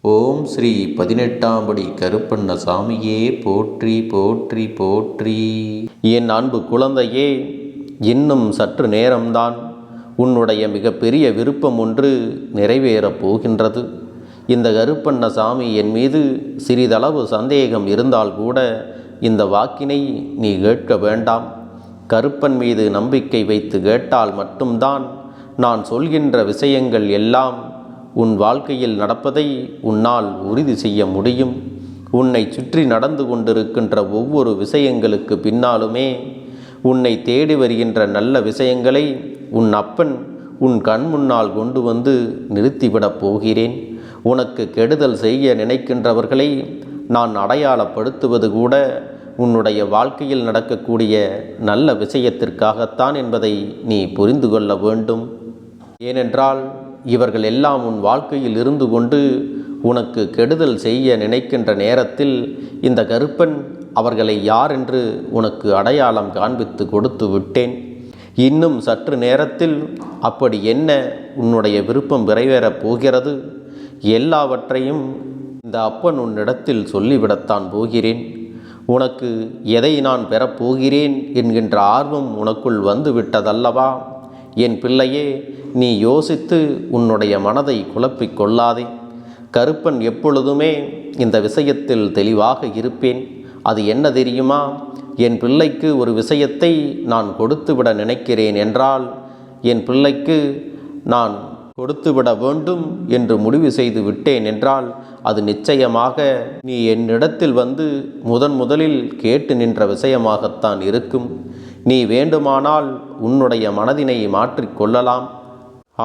ஓம் ஸ்ரீ 18ஆம் படி கருப்பண்ண சாமியே போற்றி போற்றி போற்றி. என் அன்பு குழந்தையே, இன்னும் சற்று நேரம்தான் உன்னுடைய மிகப்பெரிய விருப்பம் ஒன்று நிறைவேறப் போகின்றது. இந்த கருப்பண்ண சாமி என் மீது சிறிதளவு சந்தேகம் இருந்தால் கூட இந்த வாக்கினை நீ கேட்க வேண்டாம். கருப்பன் மீது நம்பிக்கை வைத்து கேட்டால் மட்டும்தான் நான் சொல்கின்ற விஷயங்கள் எல்லாம் உன் வாழ்க்கையில் நடப்பதை உன்னால் உறுதி செய்ய முடியும். உன்னை சுற்றி நடந்து கொண்டிருக்கின்ற ஒவ்வொரு விஷயங்களுக்கு பின்னாலுமே உன்னை தேடி வருகின்ற நல்ல விஷயங்களை உன் அப்பன் உன் கண் முன்னால் கொண்டு வந்து நிறுத்திவிடப் போகிறேன். உனக்கு கெடுதல் செய்ய நினைக்கின்றவர்களை நான் அடையாளப்படுத்துவது கூட உன்னுடைய வாழ்க்கையில் நடக்கக்கூடிய நல்ல விஷயத்திற்காகத்தான் என்பதை நீ புரிந்து கொள்ள வேண்டும். ஏனென்றால் இவர்கள் எல்லாம் உன் வாழ்க்கையில் இருந்து கொண்டு உனக்கு கெடுதல் செய்ய நினைக்கின்ற நேரத்தில் இந்த கருப்பன் அவர்களை யார் என்று உனக்கு அடையாளம் காண்பித்து கொடுத்து விட்டேன். இன்னும் சற்று நேரத்தில் அப்படி என்ன உன்னுடைய விருப்பம் நிறைவேறப் போகிறது. எல்லாவற்றையும் இந்த அப்பன் உன்னிடத்தில் சொல்லிவிடத்தான் போகிறேன். உனக்கு எதை நான் பெறப்போகிறேன் என்கின்ற ஆர்வம் உனக்குள் வந்து விட்டதல்லவா? என் பிள்ளையே, நீ யோசித்து உன்னுடைய மனதை குழப்பிக் கொள்ளாதே. கருப்பன் எப்பொழுதுமே இந்த விஷயத்தில் தெளிவாக இருப்பேன். அது என்ன தெரியுமா? என் பிள்ளைக்கு ஒரு விஷயத்தை நான் கொடுத்துவிட நினைக்கிறேன் என்றால் என் பிள்ளைக்கு நான் கொடுத்துவிட வேண்டும் என்று முடிவு செய்து விட்டேன் என்றால் அது நிச்சயமாக நீ என்னிடத்தில் வந்து முதலில் கேட்டு நின்ற விஷயமாகத்தான் இருக்கும். நீ வேண்டுமானால் உன்னுடைய மனதினை மாற்றிக்கொள்ளலாம்.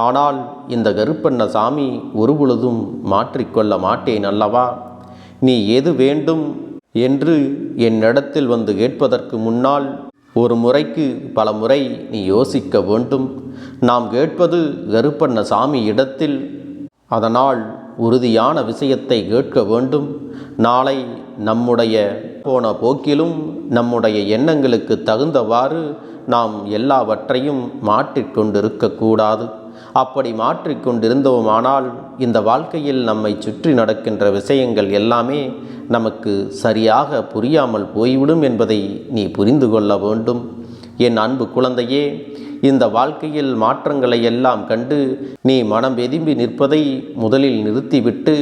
ஆனால் இந்த கருப்பண்ண சாமி ஒருபொழுதும் மாற்றிக்கொள்ள மாட்டேன் அல்லவா? நீ எது வேண்டும் என்று என்னிடத்தில் வந்து கேட்பதற்கு முன்னால் ஒரு முறைக்கு பல முறை நீ யோசிக்க வேண்டும். நாம் கேட்பது கருப்பண்ண சாமி இடத்தில், அதனால் உறுதியான விஷயத்தை கேட்க வேண்டும். நாளை நம்முடைய போன போக்கிலும் நம்முடைய எண்ணங்களுக்கு தகுந்தவாறு நாம் எல்லாவற்றையும் மாற்றிக்கொண்டிருக்கக்கூடாது. அப்படி மாற்றிக்கொண்டிருந்தோமானால் இந்த வாழ்க்கையில் நம்மை சுற்றி நடக்கின்ற விஷயங்கள் எல்லாமே நமக்கு சரியாக புரியாமல் போய்விடும் என்பதை நீ புரிந்து கொள்ள வேண்டும். என் அன்பு குழந்தையே, இந்த வாழ்க்கையில் மாற்றங்களை எல்லாம் கண்டு நீ மனம் வெதும்பி நிற்பதை முதலில் நிறுத்திவிட்டு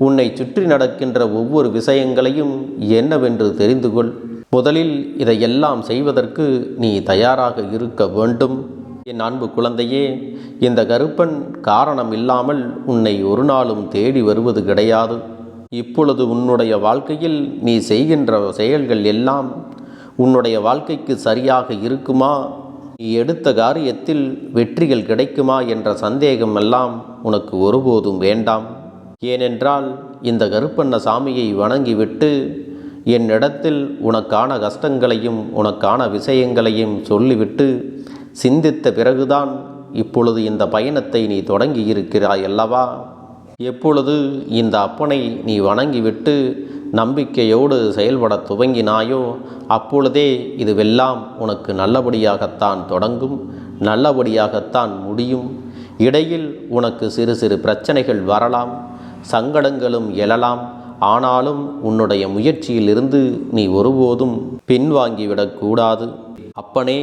உன்னை சுற்றி நடக்கின்ற ஒவ்வொரு விஷயங்களையும் என்னவென்று தெரிந்து கொள். முதலில் இதையெல்லாம் செய்வதற்கு நீ தயாராக இருக்க வேண்டும். என் அன்பு குழந்தையே, இந்த கருப்பன் காரணம் இல்லாமல் உன்னை ஒரு நாளும் தேடி வருவது கிடையாது. இப்பொழுது உன்னுடைய வாழ்க்கையில் நீ செய்கின்ற செயல்கள் எல்லாம் உன்னுடைய வாழ்க்கைக்கு சரியாக இருக்குமா? நீ எடுத்த காரியத்தில் வெற்றிகள் கிடைக்குமா என்ற சந்தேகம் எல்லாம் உனக்கு ஒருபோதும் வேண்டாம். ஏனென்றால் இந்த கருப்பண்ண சாமியை வணங்கிவிட்டு என்னிடத்தில் உனக்கான கஷ்டங்களையும் உனக்கான விஷயங்களையும் சொல்லிவிட்டு சிந்தித்த பிறகுதான் இப்பொழுது இந்த பயணத்தை நீ தொடங்கி இருக்கிறாய் அல்லவா? எப்பொழுது இந்த அப்பனை நீ வணங்கிவிட்டு நம்பிக்கையோடு செயல்பட துவங்கினாயோ அப்பொழுதே இதுவெல்லாம் உனக்கு நல்லபடியாகத்தான் தொடங்கும், நல்லபடியாகத்தான் முடியும். இடையில் உனக்கு சிறு சிறு பிரச்சனைகள் வரலாம், சங்கடங்களும் எழலாம். ஆனாலும் உன்னுடைய முயற்சியிலிருந்து நீ ஒருபோதும் பின்வாங்கிவிடக்கூடாது. அப்பனே,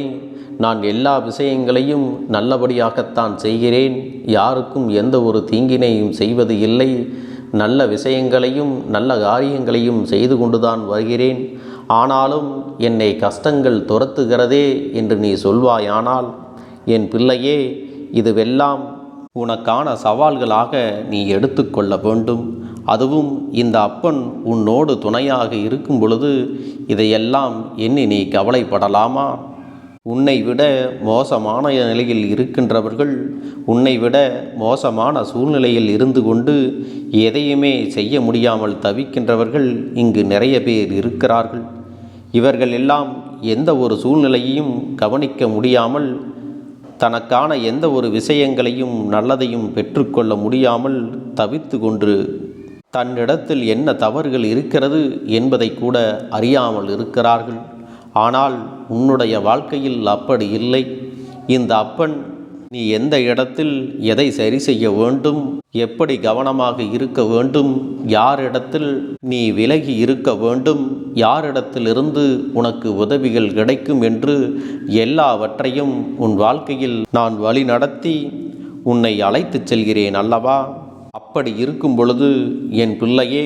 நான் எல்லா விஷயங்களையும் நல்லபடியாகத்தான் செய்கிறேன். யாருக்கும் எந்த ஒரு தீங்கினையும் செய்வது இல்லை. நல்ல விஷயங்களையும் நல்ல காரியங்களையும் செய்து கொண்டுதான் வருகிறேன். ஆனாலும் என்னை கஷ்டங்கள் துரத்துகிறதே என்று நீ சொல்வாயானால் என் பிள்ளையே, இதுவெல்லாம் உனக்கான சவால்களாக நீ எடுத்துக்கொள்ள வேண்டும். அதுவும் இந்த அப்பன் உன்னோடு துணையாக இருக்கும் பொழுது இதையெல்லாம் எண்ணி நீ கவலைப்படலாமா? உன்னை விட மோசமான நிலையில் இருக்கின்றவர்கள், உன்னை விட மோசமான சூழ்நிலையில் இருந்து கொண்டு எதையுமே செய்ய முடியாமல் தவிக்கின்றவர்கள் இங்கு நிறைய பேர் இருக்கிறார்கள். இவர்கள் எல்லாம் எந்த ஒரு சூழ்நிலையையும் கவனிக்க முடியாமல், தனக்கான எந்த ஒரு விஷயங்களையும் நல்லதையும் பெற்றுக்கொள்ள முடியாமல் தவித்து கொண்டு தன்னிடத்தில் என்ன தவறுகள் இருக்கிறது என்பதை கூட அறியாமல் இருக்கிறார்கள். ஆனால் உன்னுடைய வாழ்க்கையில் அப்படி இல்லை. இந்த அப்பன் நீ எந்த இடத்தில் எதை சரி செய்ய வேண்டும், எப்படி கவனமாக இருக்க வேண்டும், யாரிடத்தில் நீ விலகி இருக்க வேண்டும், யாரிடத்திலிருந்து உனக்கு உதவிகள் கிடைக்கும் என்று எல்லாவற்றையும் உன் வாழ்க்கையில் நான் வழி நடத்தி உன்னை அழைத்துச் செல்கிறேன் அல்லவா? அப்படி இருக்கும் பொழுது என் பிள்ளையே,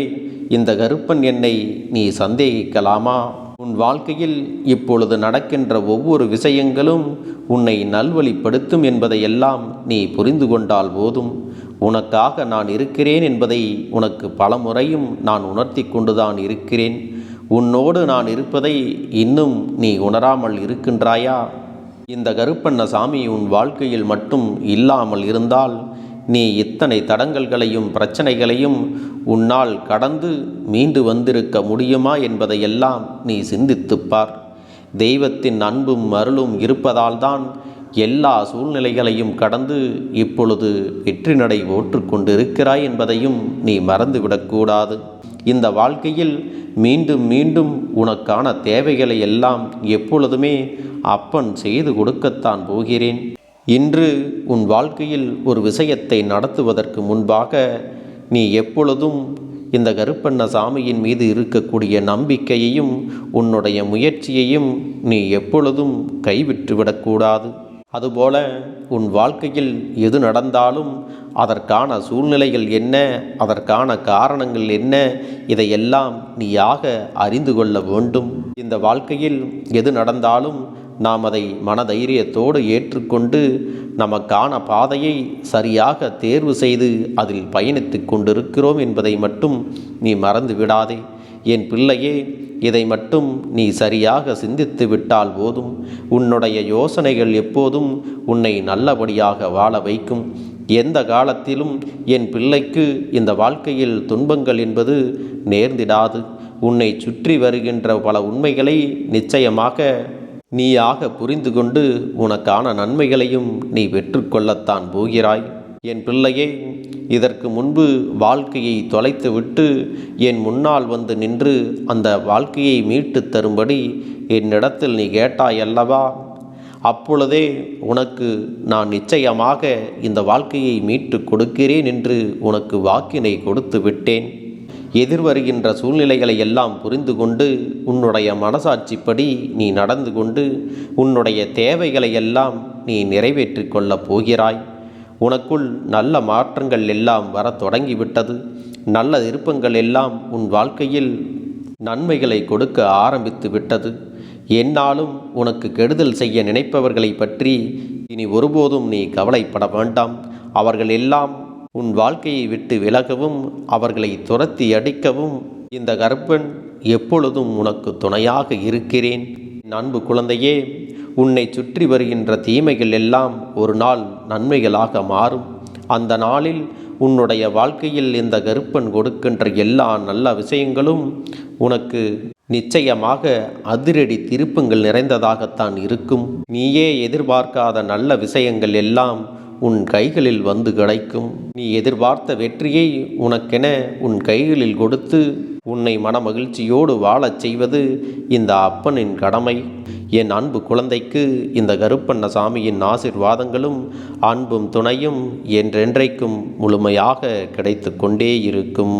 இந்த கருப்பன் என்னை நீ சந்தேகிக்கலாமா? உன் வாழ்க்கையில் இப்பொழுது நடக்கின்ற ஒவ்வொரு விஷயங்களும் உன்னை நல்வழிப்படுத்தும் என்பதையெல்லாம் நீ புரிந்து கொண்டால் போதும். உனக்காக நான் இருக்கிறேன் என்பதை உனக்கு பல முறையும் நான் உணர்த்தி கொண்டுதான் இருக்கிறேன். உன்னோடு நான் இருப்பதை இன்னும் நீ உணராமல் இருக்கின்றாயா? இந்த கருப்பண்ணசாமி உன் வாழ்க்கையில் மட்டும் இல்லாமல் இருந்தால் நீ இத்தனை தடங்கல்களையும் பிரச்சனைகளையும் உன்னால் கடந்து மீண்டு வந்திருக்க முடியுமா என்பதையெல்லாம் நீ சிந்தித்துப்பார். தெய்வத்தின் அன்பும் அருளும் இருப்பதால்தான் எல்லா சூழ்நிலைகளையும் கடந்து இப்பொழுது வெற்றி நடை ஓற்று கொண்டிருக்கிறாய் என்பதையும் நீ மறந்துவிடக்கூடாது. இந்த வாழ்க்கையில் மீண்டும் மீண்டும் உனக்கான தேவைகளை எல்லாம் எப்பொழுதுமே அப்பன் செய்து கொடுக்கத்தான் போகிறேன். இன்று உன் வாழ்க்கையில் ஒரு விஷயத்தை நடத்துவதற்கு முன்பாக நீ எப்பொழுதும் இந்த கருப்பண்ணசாமியின் மீது இருக்கக்கூடிய நம்பிக்கையையும் உன்னுடைய முயற்சியையும் நீ எப்பொழுதும் கைவிட்டுவிடக்கூடாது. அதுபோல உன் வாழ்க்கையில் எது நடந்தாலும் அதற்கான சூழ்நிலைகள் என்ன, அதற்கான காரணங்கள் என்ன, இதையெல்லாம் நீயாக அறிந்து கொள்ள வேண்டும். இந்த வாழ்க்கையில் எது நடந்தாலும் நாம் அதை மனதைரியத்தோடு ஏற்றுக்கொண்டு நமக்கான பாதையை சரியாக தேர்வு செய்து அதில் பயணித்து கொண்டிருக்கிறோம் என்பதை மட்டும் நீ மறந்து விடாதே. என் பிள்ளையே, இதை மட்டும் நீ சரியாக சிந்தித்து விட்டால் போதும். உன்னுடைய யோசனைகள் எப்போதும் உன்னை நல்லபடியாக வாழ வைக்கும். எந்த காலத்திலும் என் பிள்ளைக்கு இந்த வாழ்க்கையில் துன்பங்கள் என்பது நேர்ந்திடாது. உன்னை சுற்றி வருகின்ற பல உண்மைகளை நிச்சயமாக நீயாக புரிந்து கொண்டு உனக்கான நன்மைகளையும் நீ பெற்றுக்கொள்ளத்தான் போகிறாய். என் பிள்ளையே, இதற்கு முன்பு வாழ்க்கையை தொலைத்துவிட்டு என் முன்னால் வந்து நின்று அந்த வாழ்க்கையை மீட்டு தரும்படி என்னிடத்தில் நீ கேட்டாய் அல்லவா? அப்பொழுதே உனக்கு நான் நிச்சயமாக இந்த வாழ்க்கையை மீட்டு கொடுக்கிறேன் என்று உனக்கு வாக்கினை கொடுத்து விட்டேன். எதிர்வருகின்ற சூழ்நிலைகளை எல்லாம் புரிந்து கொண்டு உன்னுடைய மனசாட்சிப்படி நீ நடந்து கொண்டு உன்னுடைய தேவைகளை எல்லாம் நீ நிறைவேற்றி கொள்ளப் போகிறாய். உனக்குள் நல்ல மாற்றங்கள் எல்லாம் வர தொடங்கிவிட்டது. நல்ல விருப்பங்கள் எல்லாம் உன் வாழ்க்கையில் நன்மைகளை கொடுக்க ஆரம்பித்து விட்டது. என்னாலும் உனக்கு கெடுதல் செய்ய நினைப்பவர்களை பற்றி இனி ஒருபோதும் நீ கவலைப்பட வேண்டாம். அவர்கள் எல்லாம் உன் வாழ்க்கையை விட்டு விலகவும் அவர்களை துரத்தி அடிக்கவும் இந்த கருப்பன் எப்பொழுதும் உனக்கு துணையாக இருக்கிறேன். அன்பு குழந்தையே, உன்னை சுற்றி வருகின்ற தீமைகள் எல்லாம் ஒரு நாள் நன்மைகளாக மாறும். அந்த நாளில் உன்னுடைய வாழ்க்கையில் இந்த கருப்பன் கொடுக்கின்ற எல்லா நல்ல விஷயங்களும் உனக்கு நிச்சயமாக அதிரடி திருப்பங்கள் நிறைந்ததாகத்தான் இருக்கும். நீயே எதிர்பார்க்காத நல்ல விஷயங்கள் எல்லாம் உன் கைகளில் வந்து கிடைக்கும். நீ எதிர்பார்த்த வெற்றியை உனக்கென உன் கைகளில் கொடுத்து உன்னை மனமகிழ்ச்சியோடு வாழச் செய்வது இந்த அப்பனின் கடமை. என் அன்பு குழந்தைக்கு இந்த கருப்பண்ணசாமியின் ஆசீர்வாதங்களும் அன்பும் துணையும் என்றென்றைக்கும் முழுமையாக கிடைத்து கொண்டே இருக்கும்.